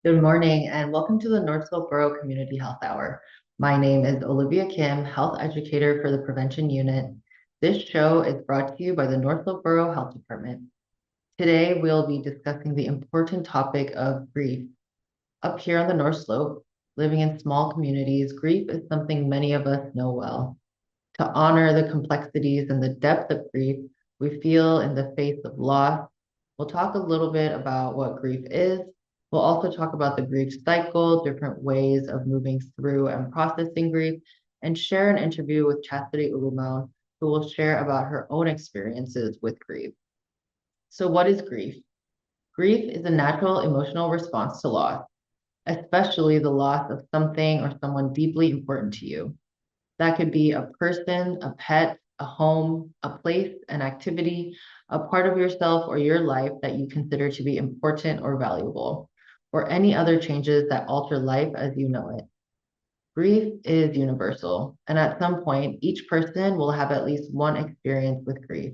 Good morning and welcome to the Northville Borough Community Health Hour. My name is Olivia Kim, Health Educator for the Prevention Unit. This show is brought to you by the Northville Borough Health Department. Today, we'll be discussing the important topic of grief. Up here on the North Slope, living in small communities, grief is something many of us know well. To honor the complexities and the depth of grief we feel in the face of loss, we'll talk a little bit about what grief is. We'll also talk about the grief cycle, different ways of moving through and processing grief, and share an interview with Chastity Olemaun, who will share about her own experiences with grief. So, what is grief? Grief is a natural emotional response to loss, especially the loss of something or someone deeply important to you. That could be a person, a pet, a home, a place, an activity, a part of yourself or your life that you consider to be important or valuable, or any other changes that alter life as you know it. Grief is universal, and at some point, each person will have at least one experience with grief.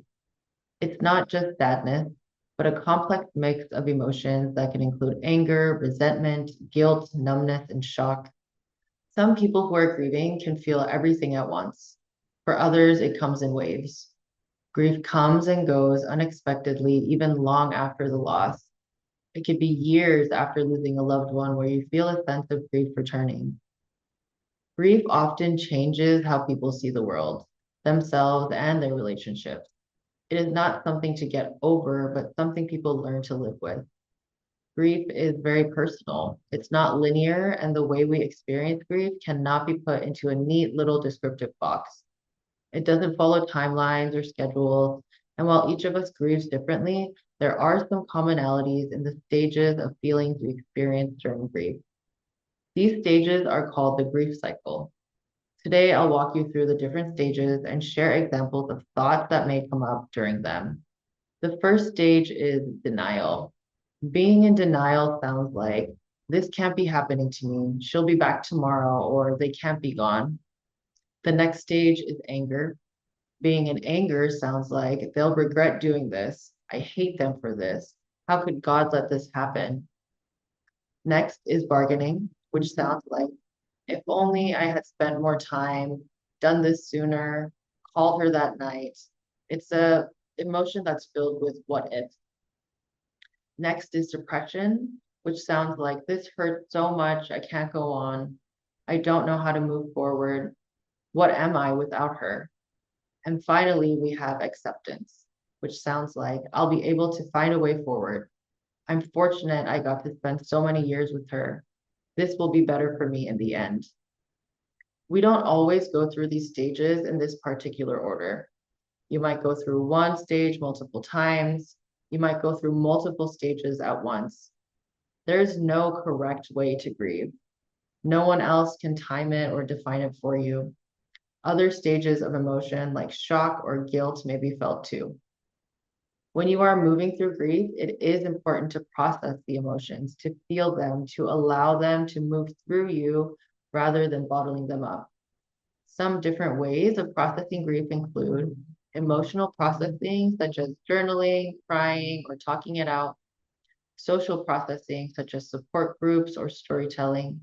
It's not just sadness, but a complex mix of emotions that can include anger, resentment, guilt, numbness, and shock. Some people who are grieving can feel everything at once. For others, it comes in waves. Grief comes and goes unexpectedly, even long after the loss. It could be years after losing a loved one where you feel a sense of grief returning. Grief often changes how people see the world, themselves, and their relationships. It is not something to get over, but something people learn to live with. Grief is very personal. It's not linear, and the way we experience grief cannot be put into a neat little descriptive box. It doesn't follow timelines or schedules, and while each of us grieves differently, there are some commonalities in the stages of feelings we experience during grief. These stages are called the grief cycle. Today, I'll walk you through the different stages and share examples of thoughts that may come up during them. The first stage is denial. Being in denial sounds like, this can't be happening to me. She'll be back tomorrow, or they can't be gone. The next stage is anger. Being in anger sounds like, they'll regret doing this. I hate them for this. How could God let this happen? Next is bargaining, which sounds like, if only I had spent more time, done this sooner, called her that night. It's a emotion that's filled with what if. Next is depression, which sounds like, this hurts so much, I can't go on. I don't know how to move forward. What am I without her? And finally, we have acceptance, which sounds like, I'll be able to find a way forward. I'm fortunate I got to spend so many years with her. This will be better for me in the end. We don't always go through these stages in this particular order. You might go through one stage multiple times. You might go through multiple stages at once. There's no correct way to grieve. No one else can time it or define it for you. Other stages of emotion like shock or guilt may be felt too. When you are moving through grief, it is important to process the emotions, to feel them, to allow them to move through you rather than bottling them up. Some different ways of processing grief include emotional processing, such as journaling, crying, or talking it out, social processing, such as support groups or storytelling,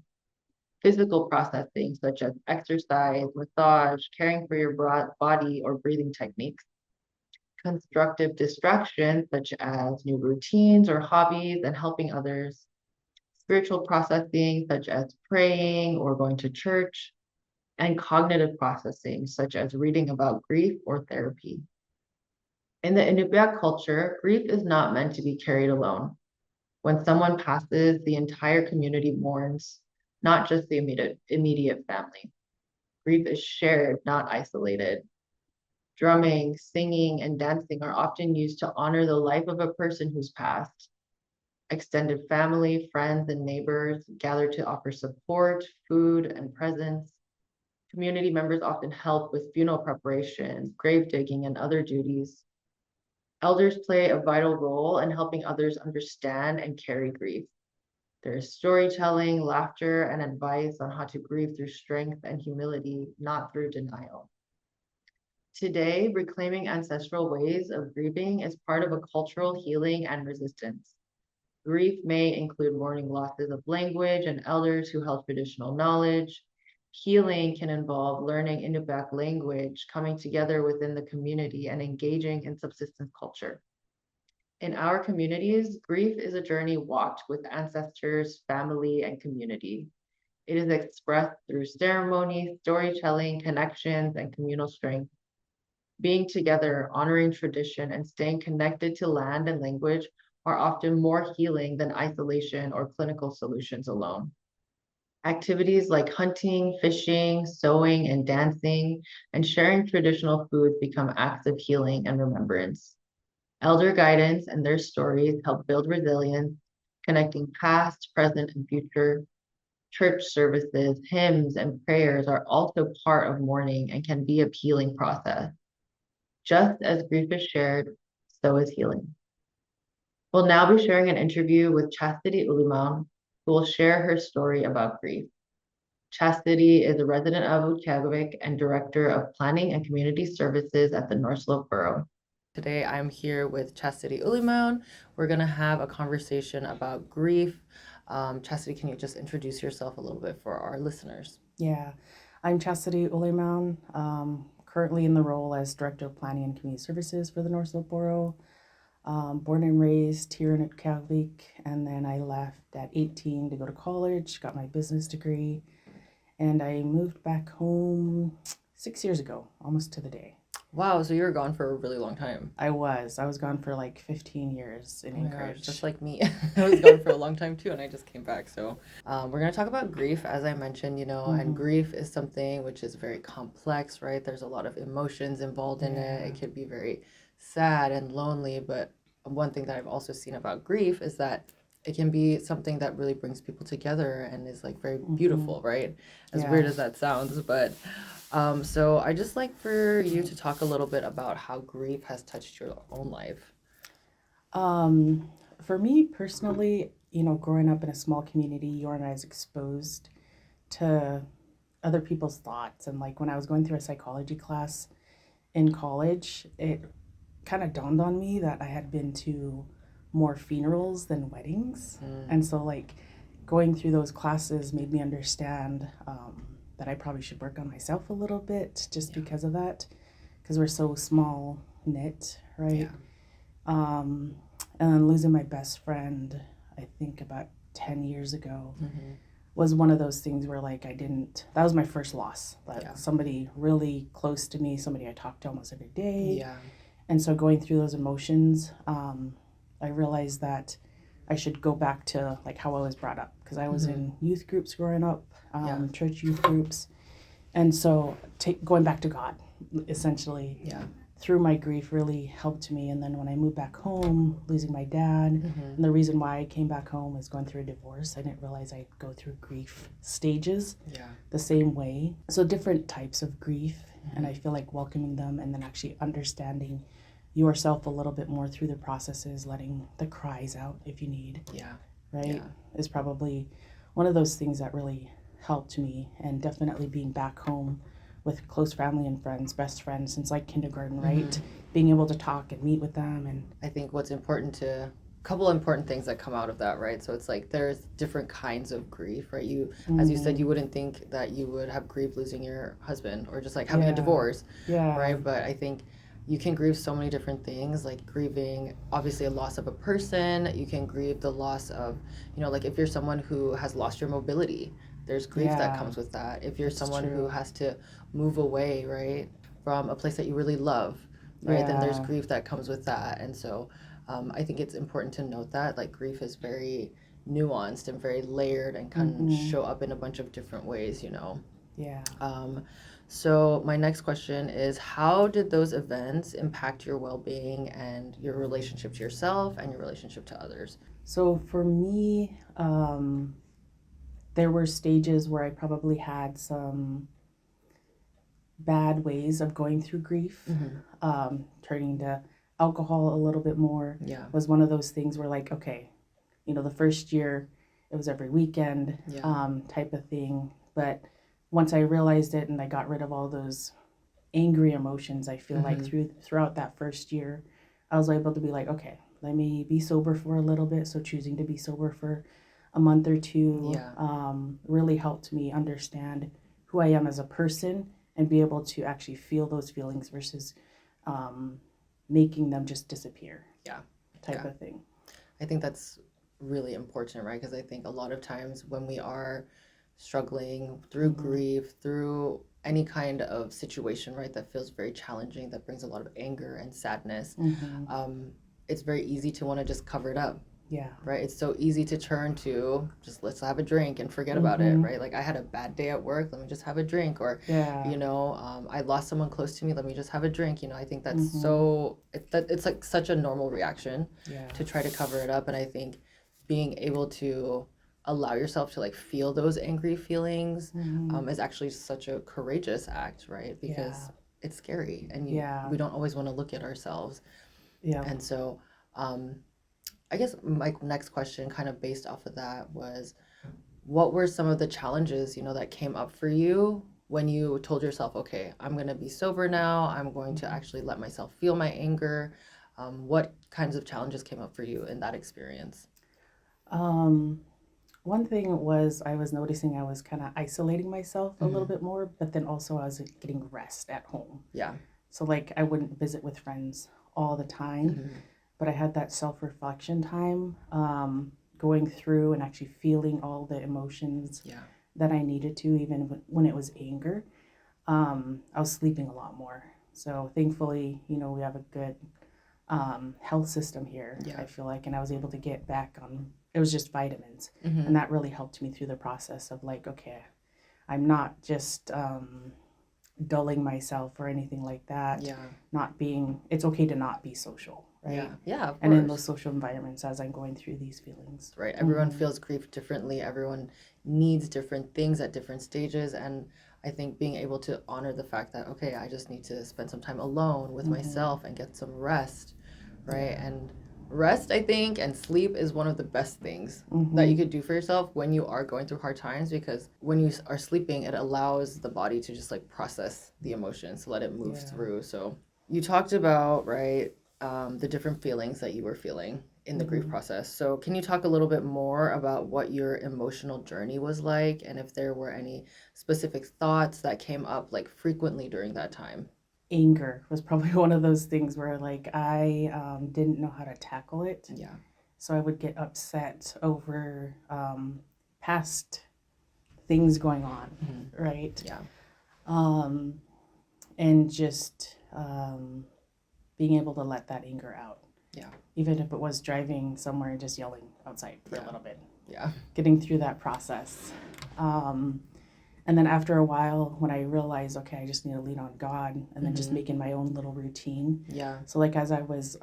physical processing, such as exercise, massage, caring for your body, or breathing techniques, constructive distraction, such as new routines or hobbies and helping others, spiritual processing, such as praying or going to church, and cognitive processing, such as reading about grief or therapy. In the Inupiaq culture, grief is not meant to be carried alone. When someone passes, the entire community mourns, not just the immediate family. Grief is shared, not isolated. Drumming, singing, and dancing are often used to honor the life of a person who's passed. Extended family, friends, and neighbors gather to offer support, food, and presents. Community members often help with funeral preparations, grave digging, and other duties. Elders play a vital role in helping others understand and carry grief. There is storytelling, laughter, and advice on how to grieve through strength and humility, not through denial. Today, reclaiming ancestral ways of grieving is part of a cultural healing and resistance. Grief may include mourning losses of language and elders who held traditional knowledge. Healing can involve learning Inupiaq language, coming together within the community, and engaging in subsistence culture. In our communities, grief is a journey walked with ancestors, family, and community. It is expressed through ceremony, storytelling, connections, and communal strength. Being together, honoring tradition, and staying connected to land and language are often more healing than isolation or clinical solutions alone. Activities like hunting, fishing, sewing, and dancing, and sharing traditional foods become acts of healing and remembrance. Elder guidance and their stories help build resilience, connecting past, present, and future. Church services, hymns, and prayers are also part of mourning and can be a healing process. Just as grief is shared, so is healing. We'll now be sharing an interview with Chastity Olemaun, who will share her story about grief. Chastity is a resident of Utqiagvik and Director of Planning and Community Services at the North Slope Borough. Today I'm here with Chastity Olemaun. We're going to have a conversation about grief. Chastity, can you just introduce yourself a little bit for our listeners? Yeah, I'm Chastity Olemaun, currently in the role as Director of Planning and Community Services for the North Slope Borough. Born and raised here in Utqiagvik, and then I left at 18 to go to college, got my business degree, and I moved back home 6 years ago, almost to the day. Wow, so you were gone for a really long time. I was gone for like 15 years in Anchorage. Just like me. I was gone for a long time too, and I just came back. So we're going to talk about grief, as I mentioned, and grief is something which is very complex, right? There's a lot of emotions involved in it. It could be very sad and lonely, but one thing that I've also seen about grief is that it can be something that really brings people together and is like very beautiful, right? As weird as that sounds, but so I just like for you to talk a little bit about how grief has touched your own life. For me personally, growing up in a small community, you aren't as exposed to other people's thoughts. And like when I was going through a psychology class in college, it kind of dawned on me that I had been to more funerals than weddings. And so like going through those classes made me understand that I probably should work on myself a little bit just because of that, because we're so small knit, right? And then losing my best friend, I think about 10 years ago, was one of those things where like that was my first loss. Somebody really close to me, somebody I talked to almost every day. And so going through those emotions, I realized that I should go back to like how I was brought up, because I was in youth groups growing up, church youth groups. And so going back to God, essentially, through my grief really helped me. And then when I moved back home, losing my dad, and the reason why I came back home was going through a divorce. I didn't realize I'd go through grief stages the same way. So different types of grief, and I feel like welcoming them and then actually understanding yourself a little bit more through the processes, letting the cries out if you need, is probably one of those things that really helped me. And definitely being back home with close family and friends, best friends since like kindergarten, right? Being able to talk and meet with them. And I think what's important a couple important things that come out of that, right? So it's like there's different kinds of grief, right? As you said, you wouldn't think that you would have grief losing your husband or just like having a divorce, right? But I think you can grieve so many different things, like grieving obviously a loss of a person. You can grieve the loss of, like if you're someone who has lost your mobility, there's grief that comes with that. If you're someone who has to move away, right, from a place that you really love, right, then there's grief that comes with that. And so I think it's important to note that like grief is very nuanced and very layered and can show up in a bunch of different ways, So my next question is, how did those events impact your well-being and your relationship to yourself and your relationship to others? So for me, there were stages where I probably had some bad ways of going through grief. Turning to alcohol a little bit more was one of those things where like, okay, the first year it was every weekend type of thing. But once I realized it and I got rid of all those angry emotions, I feel like throughout that first year, I was able to be like, okay, let me be sober for a little bit. So choosing to be sober for a month or two Yeah. really helped me understand who I am as a person and be able to actually feel those feelings versus um, making them just disappear. Yeah. Type Yeah. of thing. I think that's really important, right? Because I think a lot of times when we are struggling through Mm-hmm. grief, through any kind of situation, right, that feels very challenging, that brings a lot of anger and sadness, Mm-hmm. um, it's very easy to want to just cover it up, Yeah. right? It's so easy to turn to just let's have a drink and forget about it, Mm-hmm. right? Like I had a bad day at work, let me just have a drink, or Yeah. I lost someone close to me, let me just have a drink. I think that's Mm-hmm. it's like such a normal reaction Yeah. to try to cover it up. And I think being able to allow yourself to like feel those angry feelings Mm-hmm. is actually such a courageous act, right? Yeah. Because it's scary and Yeah. we don't always want to look at ourselves. Yeah. And so um, I guess my next question, kind of based off of that, was what were some of the challenges, that came up for you when you told yourself, okay, I'm going to be sober now, I'm going to actually let myself feel my anger? What kinds of challenges came up for you in that experience? Um, One thing was I was noticing I was kind of isolating myself a little Mm-hmm. bit more, but then also I was getting rest at home. Yeah. So, like, I wouldn't visit with friends all the time, Mm-hmm. but I had that self reflection time, going through and actually feeling all the emotions Yeah. that I needed to, even when it was anger. I was sleeping a lot more. So, thankfully, we have a good health system here, Yeah. I feel like, and I was able to get back on. It was just vitamins, Mm-hmm. and that really helped me through the process of like, okay, I'm not just dulling myself or anything like that. Yeah. Not being, it's okay to not be social, Yeah. right? Yeah, of And in those course. social environments as I'm going through these feelings. Right. Everyone Mm-hmm. feels grief differently. Everyone needs different things at different stages. And I think being able to honor the fact that, okay, I just need to spend some time alone with Mm-hmm. myself and get some rest, right? Yeah. And rest, I think, and sleep is one of the best things that you Mm-hmm. could do for yourself when you are going through hard times, because when you are sleeping, it allows the body to just like process the emotions, to let it move Yeah. through. So you talked about, right, the different feelings that you were feeling in the grief Mm-hmm. process. So, can you talk a little bit more about what your emotional journey was like, and if there were any specific thoughts that came up like frequently during that time? Anger was probably one of those things where like I didn't know how to tackle it. Yeah. So I would get upset over past things going on, Mm-hmm. right? Yeah. Um, and just being able to let that anger out, Yeah. even if it was driving somewhere and just yelling outside for a Yeah. little bit, Yeah. getting through that process. Um, and then after a while, when I realized, okay, I just need to lean on God, and then just Mm-hmm. making my own little routine. Yeah. So, like, as I was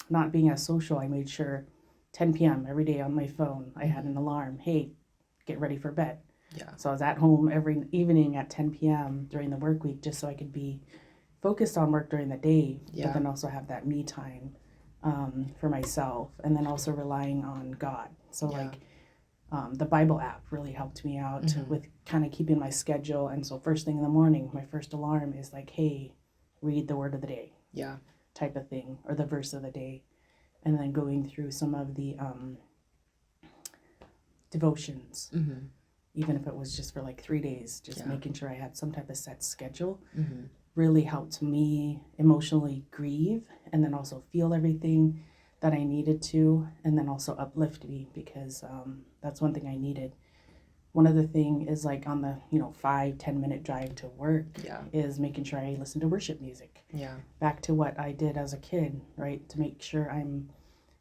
not being as social, I made sure 10 p.m. every day on my phone, I had Mm-hmm. an alarm. Hey, get ready for bed. Yeah. So I was at home every evening at 10 p.m. during the work week just so I could be focused on work during the day, but Yeah. then also have that me time for myself, and then also relying on God. So, Yeah. like, the Bible app really helped me out Mm-hmm. with kind of keeping my schedule. And so, first thing in the morning, my first alarm is like, hey, read the word of the day Yeah. type of thing, or the verse of the day. And then going through some of the devotions, Mm-hmm. even if it was just for like 3 days, just Yeah. making sure I had some type of set schedule Mm-hmm. really helped me emotionally grieve and then also feel everything that I needed to, and then also uplift me because that's one thing I needed. One other thing is like on the 5-10 minute drive to work Yeah. is making sure I listen to worship music. Yeah. Back to what I did as a kid, right? To make sure I'm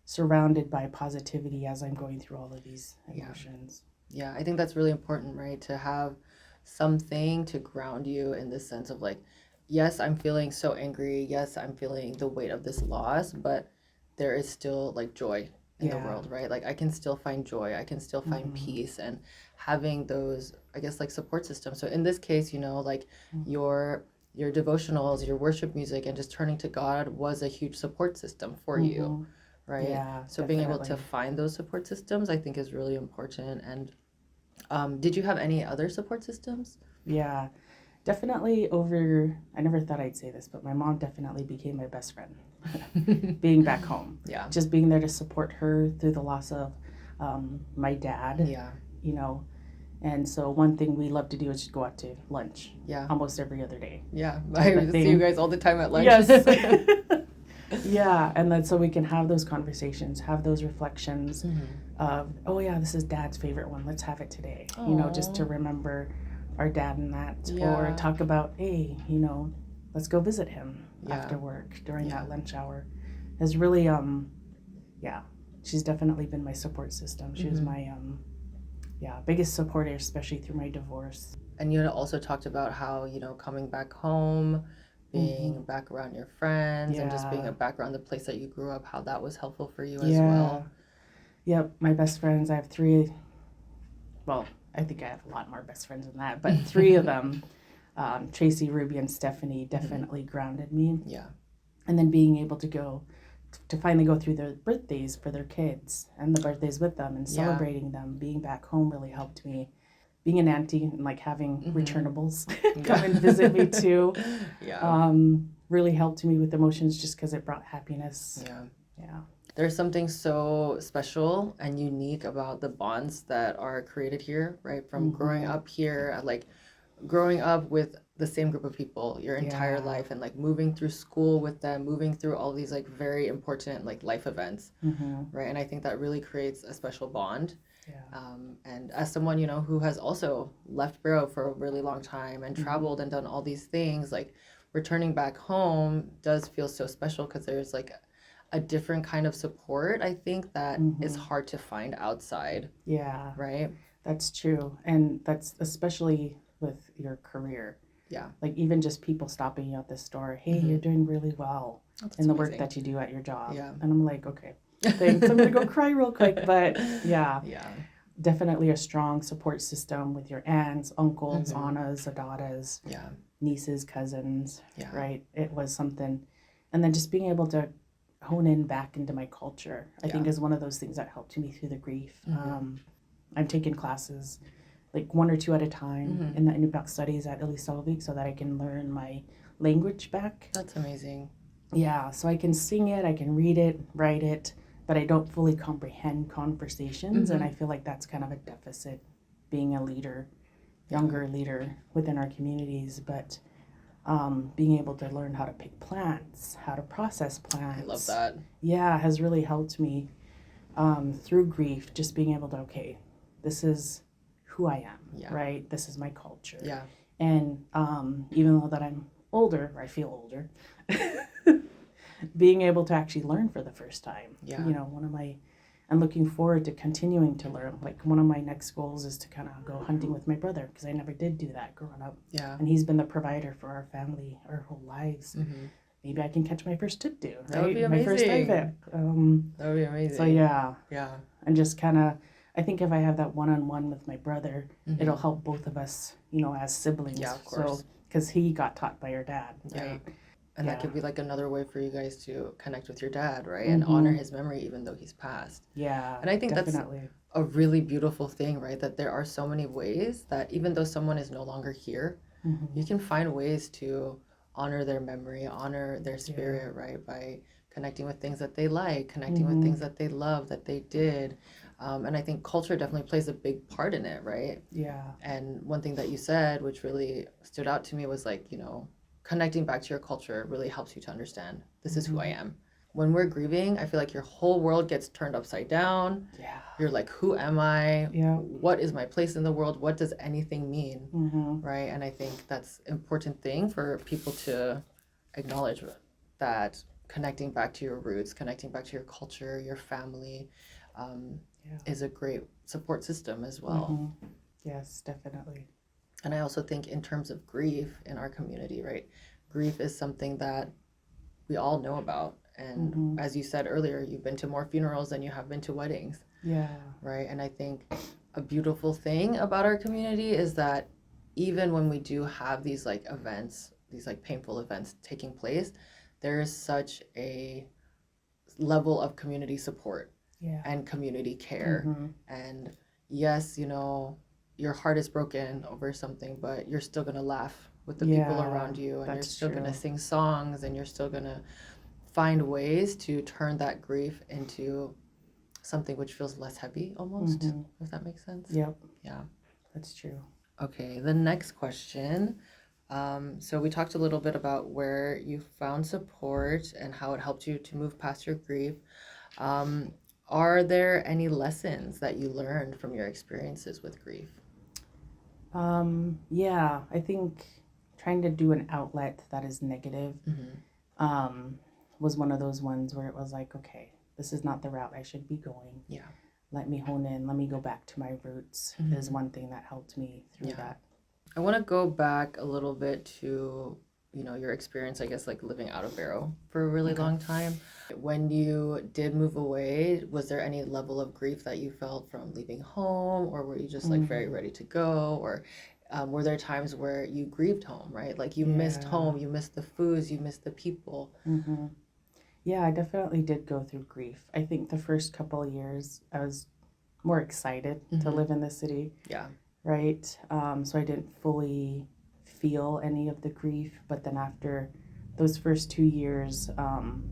surrounded by positivity as I'm going through all of these Yeah. emotions. Yeah. I think that's really important, right? To have something to ground you in the sense of like, yes, I'm feeling so angry. Yes, I'm feeling the weight of this loss, but there is still like joy in the Yeah. world, right? Like I can still find joy. I can still find Mm-hmm. peace, and having those, I guess, like support systems. So in this case, like your devotionals, your worship music, and just turning to God was a huge support system for you, Mm-hmm. right? Yeah, So being able to definitely. find those support systems, I think, is really important. And did you have any other support systems? Yeah, definitely over, I never thought I'd say this, but my mom definitely became my best friend. being back home. Yeah. Just being there to support her through the loss of my dad. Yeah. You know, and so one thing we love to do is just go out to lunch. Yeah. Almost every other day. Yeah. Type I of see thing. you guys all the time at lunch. Yes. Yeah, and then so we can have those conversations, have those reflections of, oh yeah, this is Dad's favorite one. Let's have it today. You know, just to Aw. remember our dad and that, or Yeah. talk about, hey, you know, let's go visit him Yeah. after work during Yeah. that lunch hour. Is really yeah, she's definitely been my support system. She was my biggest supporter, especially through my divorce. And you had also talked about how, you know, coming back home, being back around your friends, and just being Yeah. back around the place that you grew up, how that was helpful for you as Yeah. well. Yep, my best friends, I have three. Well, I think I have a lot more best friends than that, but three of them, Tracy, Ruby, and Stephanie, definitely grounded me. Yeah. And then being able to go to finally go through their birthdays for their kids and the birthdays with them and Yeah. celebrating them, being back home really helped me. Being an auntie and like having returnables come and visit me too, Yeah. really helped me with emotions just because it brought happiness. Yeah. Yeah. There's something so special and unique about the bonds that are created here, right? From growing up here, like growing up with the same group of people your entire Yeah. life, and like moving through school with them, moving through all these like very important like life events, right? And I think that really creates a special bond. Yeah. And as someone, you know, who has also left Borough for a really long time and traveled and done all these things, like returning back home does feel so special because there's like a different kind of support, I think, that is hard to find outside, Yeah. right? That's true. And that's especially with your career. Yeah. Like even just people stopping you at the store, hey, you're doing really well in the work amazing. that you do at your job. Yeah. And I'm like, okay, thanks. I'm gonna go cry real quick. But yeah, Yeah. definitely a strong support system with your aunts, uncles, auntas, adadas, Yeah. nieces, cousins. Yeah. Right. It was something. And then just being able to hone in back into my culture, I think is one of those things that helped me through the grief. I'm taking classes like one or two at a time in the Inupiaq studies at Ilisavik so that I can learn my language back. That's amazing. Yeah, so I can sing it, I can read it, write it, but I don't fully comprehend conversations, and I feel like that's kind of a deficit being a leader, younger leader within our communities, but being able to learn how to pick plants, how to process plants. I love that. Yeah, has really helped me through grief, just being able to, okay, this is who I am, right? This is my culture. Yeah. And even though that I'm older, or I feel older, being able to actually learn for the first time. Yeah. You know, I'm looking forward to continuing to learn. Like one of my next goals is to kind of go hunting with my brother because I never did do that growing up. Yeah. And he's been the provider for our family our whole lives. Maybe I can catch my first tutu, right? That would be My first amazing. ivet. That would be amazing. So yeah. Yeah. And just kind of, I think if I have that one-on-one with my brother, it'll help both of us, you know, as siblings. Yeah, of course. So, because he got taught by your dad, right? And that could be like another way for you guys to connect with your dad, right? And honor his memory even though he's passed. Yeah. And I think definitely. that's a really beautiful thing, right? That there are so many ways that even though someone is no longer here, you can find ways to honor their memory, honor their spirit, right? By connecting with things that they like, connecting with things that they love, that they did. And I think culture definitely plays a big part in it, right? Yeah. And one thing that you said, which really stood out to me, was like, you know, connecting back to your culture really helps you to understand this is who I am. When we're grieving, I feel like your whole world gets turned upside down. Yeah. You're like, who am I? Yeah. What is my place in the world? What does anything mean? Right? And I think that's an important thing for people to acknowledge, that connecting back to your roots, connecting back to your culture, your family, is a great support system as well. Yes, definitely. And I also think in terms of grief in our community, right? Grief is something that we all know about. And as you said earlier, you've been to more funerals than you have been to weddings. Yeah. Right? And I think a beautiful thing about our community is that even when we do have these like events, these like painful events taking place, there is such a level of community support and community care. And yes, you know, your heart is broken over something, but you're still going to laugh with the people around you, and you're still going to sing songs, and you're still going to find ways to turn that grief into something which feels less heavy almost, if that makes sense. Yep, Yeah. that's true. Okay, the next question. So we talked a little bit about where you found support and how it helped you to move past your grief. Um, are there any lessons that you learned from your experiences with grief? Yeah, I think trying to do an outlet that is negative um, was one of those ones where it was like, okay, this is not the route I should be going. Yeah. Let me hone in, let me go back to my roots is one thing that helped me through that. I want to go back a little bit to, your experience, I guess, like living out of Barrow for a really long time. When you did move away, was there any level of grief that you felt from leaving home, or were you just like very ready to go? Or were there times where you grieved home, right? Like you missed home, you missed the foods, you missed the people. Yeah, I definitely did go through grief. I think the first couple of years I was more excited to live in the city. Yeah. Right? So I didn't fully feel any of the grief. But then after those first 2 years,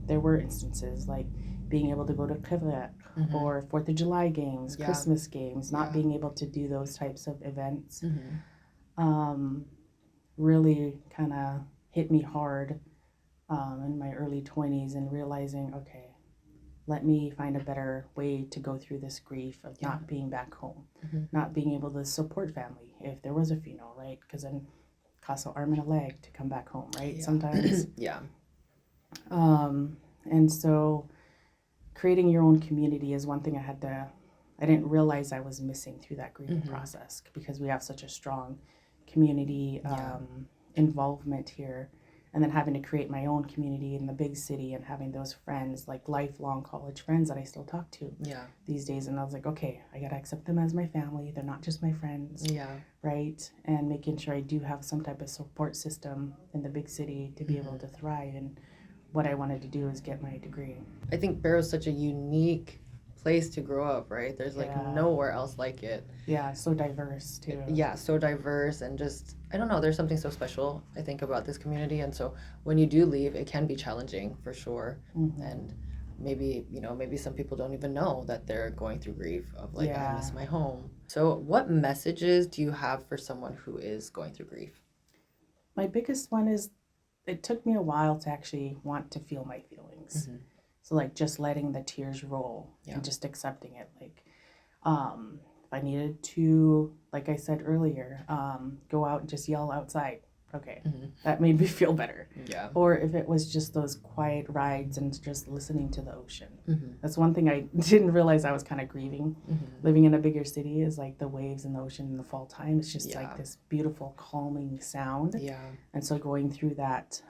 there were instances like being able to go to Quebec or 4th of July games, Christmas games, not being able to do those types of events really kind of hit me hard in my early 20s and realizing, okay, let me find a better way to go through this grief of not being back home, not being able to support family if there was a funeral, right? Because then it costs an arm and a leg to come back home, right? Sometimes. And so creating your own community is one thing I didn't realize I was missing through that grieving process because we have such a strong community involvement here. And then having to create my own community in the big city and having those friends, like lifelong college friends that I still talk to these days. And I was like, okay, I got to accept them as my family. They're not just my friends. Right? And making sure I do have some type of support system in the big city to be able to thrive. And what I wanted to do is get my degree. I think Barrow's such a unique place to grow up, right? There's like nowhere else like it. Yeah, so diverse too. Yeah, so diverse and just, I don't know, there's something so special, I think, about this community. And so when you do leave, it can be challenging for sure. And maybe, maybe some people don't even know that they're going through grief of like, I miss my home. So what messages do you have for someone who is going through grief? My biggest one is it took me a while to actually want to feel my feelings. So like just letting the tears roll and just accepting it. Like if I needed to, like I said earlier, go out and just yell outside. Okay, that made me feel better. Yeah. Or if it was just those quiet rides and just listening to the ocean. That's one thing I didn't realize I was kind of grieving. Living in a bigger city is like the waves in the ocean in the fall time. It's just like this beautiful calming sound. Yeah. And so going through that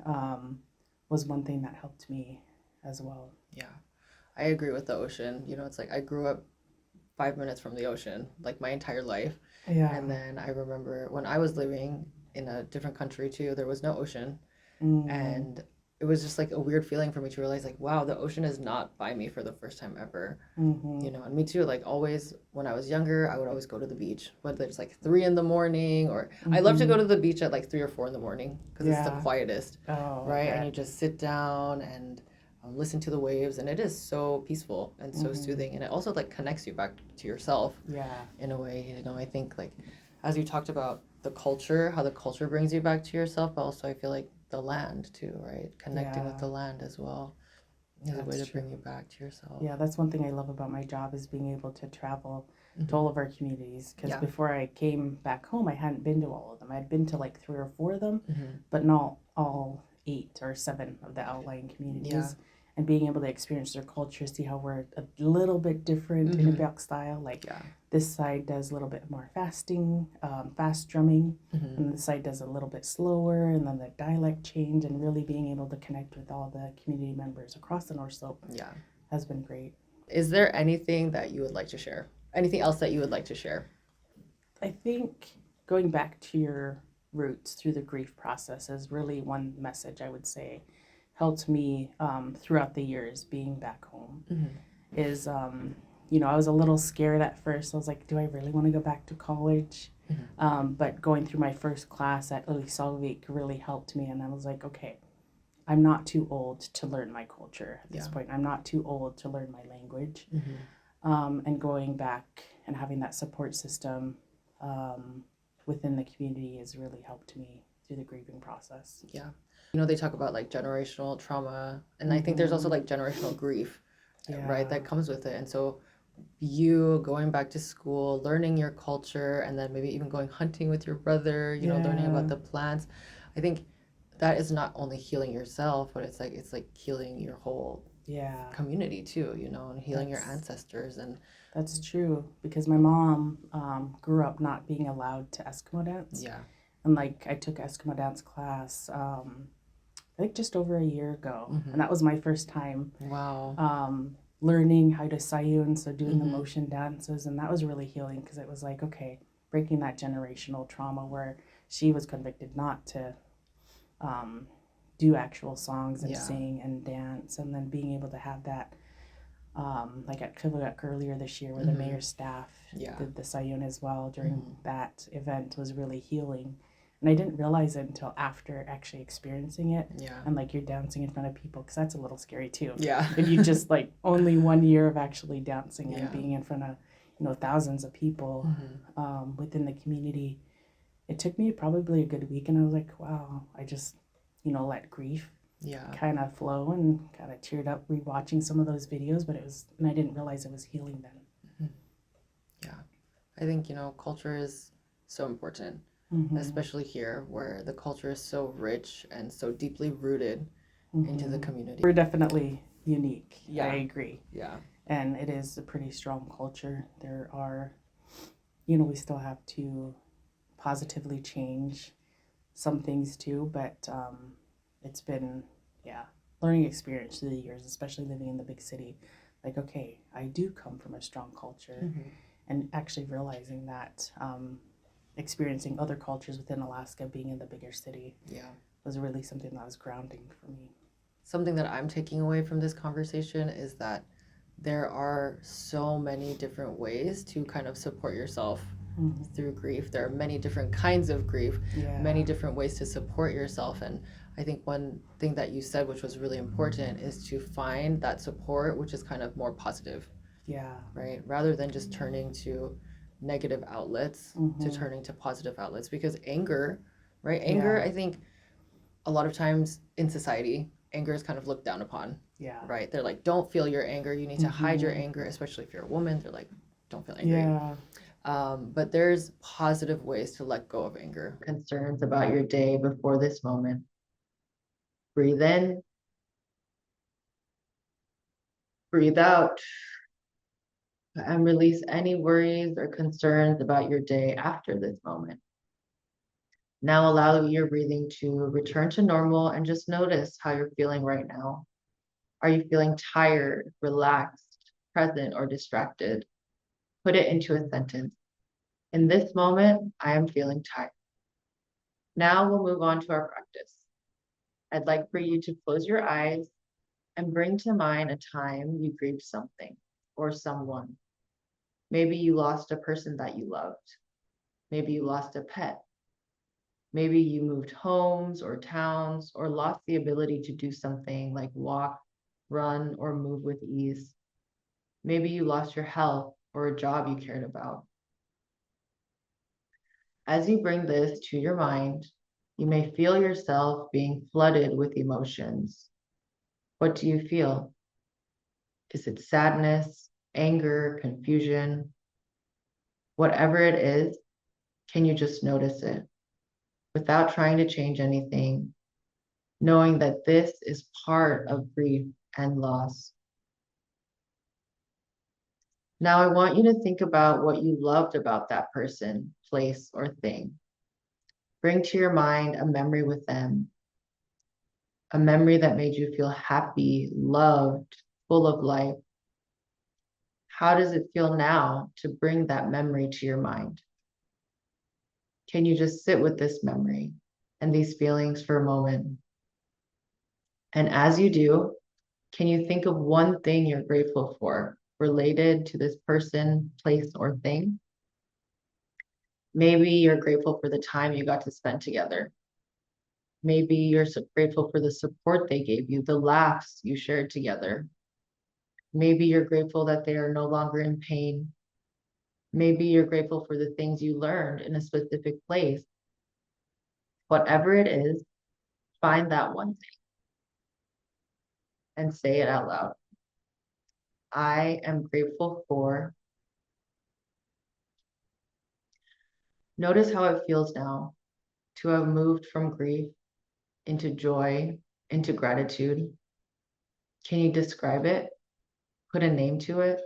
was one thing that helped me as well. Yeah, I agree with the ocean. It's like I grew up 5 minutes from the ocean, like my entire life. Yeah. And then I remember when I was living in a different country too, there was no ocean. And it was just like a weird feeling for me to realize like, wow, the ocean is not by me for the first time ever. And me too, like always when I was younger, I would always go to the beach, whether it's like 3 in the morning or I love to go to the beach at like 3 or 4 in the morning because it's the quietest, right? And you just sit down and listen to the waves, and it is so peaceful and so soothing, and it also like connects you back to yourself in a way. I think like as you talked about the culture, how the culture brings you back to yourself, but also I feel like the land too, right? Connecting with the land as well is a way to bring you back to yourself. Yeah, that's one thing I love about my job is being able to travel to all of our communities, because before I came back home I hadn't been to all of them. I'd been to like 3 or 4 of them, but not all 8 or 7 of the outlying communities. And being able to experience their culture, see how we're a little bit different in Quebec style. Like this side does a little bit more fasting, fast drumming, and this side does a little bit slower, and then the dialect change, and really being able to connect with all the community members across the North Slope has been great. Is there anything that you would like to share? Anything else that you would like to share? I think going back to your roots through the grief process is really one message I would say helped me throughout the years being back home. Is I was a little scared at first. I was like, do I really want to go back to college? But going through my first class at Early Solvik really helped me, and I was like, okay, I'm not too old to learn my culture at this Yeah. point. I'm not too old to learn my language. Hmm. And going back and having that support system um, within the community has really helped me through the grieving process. Yeah. They talk about like generational trauma, and I think there's also Mm-hmm. like generational grief, right, Yeah. that comes with it. And so you going back to school, learning your culture, and then maybe even going hunting with your brother, learning about Yeah. the plants. I think that is not only healing yourself, but it's like healing your whole Yeah. community too, and healing your That's ancestors. And that's true because my mom grew up not being allowed to Eskimo dance, yeah. and like I took Eskimo dance class I think just over a year ago, and Hmm. that was my first time Wow. learning how to sayun, so doing the Hmm. motion dances, and that was really healing because it was like, okay, breaking that generational trauma where she was convicted not to um, do actual songs and Yeah. sing and dance, and then being able to have that, like at Kivugak earlier this year, where the Hmm. mayor's staff Yeah. did the sayun as well during Hmm. that event was really healing. And I didn't realize it until after actually experiencing it. Yeah. And like you're dancing in front of people, because that's a little scary too. Yeah. If you just like only 1 year of actually dancing and Yeah. being in front of, thousands of people Hmm. within the community, it took me probably a good week. And I was like, wow, I just, let grief Yeah. kind of flow and kind of teared up rewatching some of those videos. But and I didn't realize it was healing then. Mhm. Yeah. I think, culture is so important, Mm-hmm. especially here where the culture is so rich and so deeply rooted into the Mm-hmm. community. We're definitely unique. I Yeah. agree. Yeah. And it is a pretty strong culture. There are, we still have to positively change some things too, but it's been, yeah, learning experience through the years, especially living in the big city. Like, okay, I do come from a strong culture, Hmm. and actually realizing that experiencing other cultures within Alaska, being in the bigger city, Yeah. was really something that was grounding for me. Something that I'm taking away from this conversation is that there are so many different ways to kind of support yourself Mm-hmm. through grief. There are many different kinds of grief, many Yeah. different ways to support yourself. And I think one thing that you said, which was really important, is to find that support, which is kind of more positive, Yeah. right? Rather than just turning to negative outlets, to Mm-hmm. turning to positive outlets. Because anger, right? Anger, Yeah. I think a lot of times in society, anger is kind of looked down upon, Yeah. right? They're like, don't feel your anger. You need to hide your Mm-hmm. anger, especially if you're a woman. They're like, don't feel angry. Yeah. But there's positive ways to let go of anger. Concerns about your day before this moment. Breathe in, breathe out, and release any worries or concerns about your day after this moment. Now allow your breathing to return to normal and just notice how you're feeling right now. Are you feeling tired, relaxed, present, or distracted? Put it into a sentence. In this moment, I am feeling tired. Now we'll move on to our practice. I'd like for you to close your eyes and bring to mind a time you grieved something or someone. Maybe you lost a person that you loved. Maybe you lost a pet. Maybe you moved homes or towns or lost the ability to do something like walk, run, or move with ease. Maybe you lost your health or a job you cared about. As you bring this to your mind, you may feel yourself being flooded with emotions. What do you feel? Is it sadness, anger, confusion? Whatever it is, can you just notice it without trying to change anything, knowing that this is part of grief and loss? Now, I want you to think about what you loved about that person, place, or thing. Bring to your mind a memory with them, a memory that made you feel happy, loved, full of life. How does it feel now to bring that memory to your mind? Can you just sit with this memory and these feelings for a moment? And as you do, can you think of one thing you're grateful for related to this person, place, or thing? Maybe you're grateful for the time you got to spend together. Maybe you're grateful for the support they gave you, the laughs you shared together. Maybe you're grateful that they are no longer in pain. Maybe you're grateful for the things you learned in a specific place. Whatever it is, find that one thing and say it out loud. I am grateful for. Notice how it feels now to have moved from grief into joy, into gratitude. Can you describe it? Put a name to it?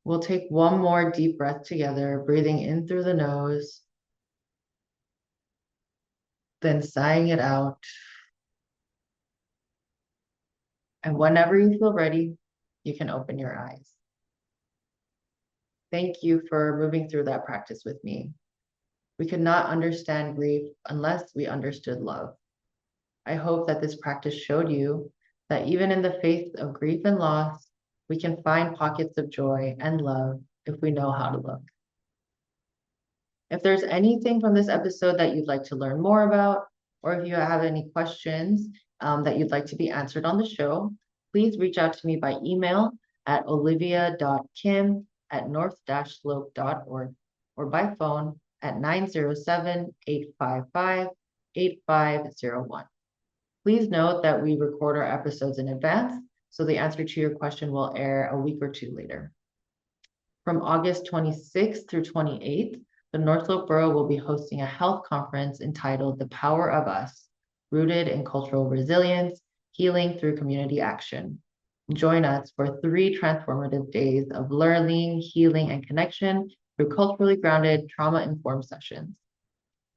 We'll take one more deep breath together, breathing in through the nose, then sighing it out. And whenever you feel ready, you can open your eyes. Thank you for moving through that practice with me. We could not understand grief unless we understood love. I hope that this practice showed you that even in the face of grief and loss, we can find pockets of joy and love if we know how to look. If there's anything from this episode that you'd like to learn more about, or if you have any questions that you'd like to be answered on the show, please reach out to me by email at olivia.kim@north-slope.org or by phone at 907-855-8501. Please note that we record our episodes in advance, so the answer to your question will air a week or two later. From August 26th through 28th, the North Slope Borough will be hosting a health conference entitled The Power of Us, Rooted in Cultural Resilience, Healing Through Community Action. Join us for 3 transformative days of learning, healing, and connection through culturally grounded, trauma-informed sessions.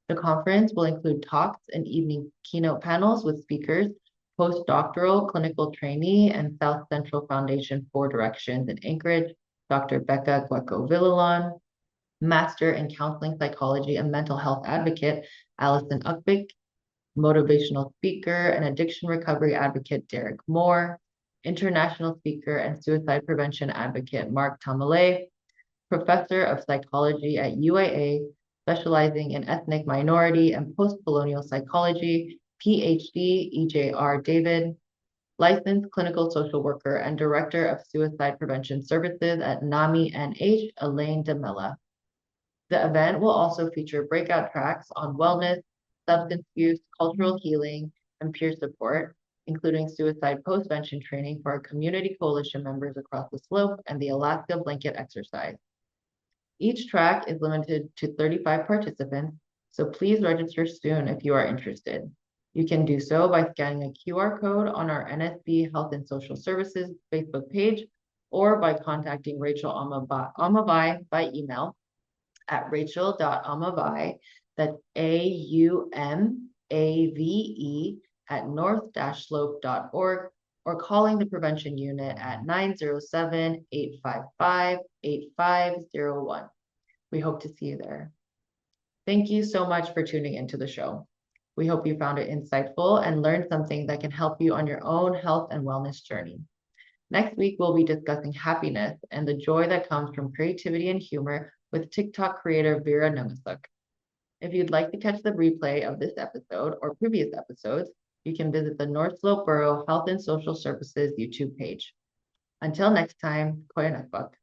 The conference will include talks and evening keynote panels with speakers, postdoctoral clinical trainee and South Central Foundation for Directions in Anchorage, Dr. Becca Gueco-Villalon, Master in Counseling Psychology and Mental Health Advocate, Allison Uckbick, motivational speaker and addiction recovery advocate, Derek Moore, international speaker and suicide prevention advocate, Mark Tamalay, professor of psychology at UAA, specializing in ethnic minority and post-colonial psychology, PhD, EJR David, licensed clinical social worker and director of suicide prevention services at NAMI NH, Elaine DeMella. The event will also feature breakout tracks on wellness, substance use, cultural healing, and peer support, including suicide postvention training for our community coalition members across the slope and the Alaska blanket exercise. Each track is limited to 35 participants, so please register soon if you are interested. You can do so by scanning a QR code on our NSB Health and Social Services Facebook page or by contacting Rachel Amavai by email at rachel.amavai, that's AUMAVE @north-slope.org, or calling the prevention unit at 907-855-8501. We hope to see you there. Thank you so much for tuning into the show. We hope you found it insightful and learned something that can help you on your own health and wellness journey. Next week, we'll be discussing happiness and the joy that comes from creativity and humor with TikTok creator Vera Nomasuk. If you'd like to catch the replay of this episode or previous episodes, you can visit the North Slope Borough Health and Social Services YouTube page. Until next time, Koyanakbuk.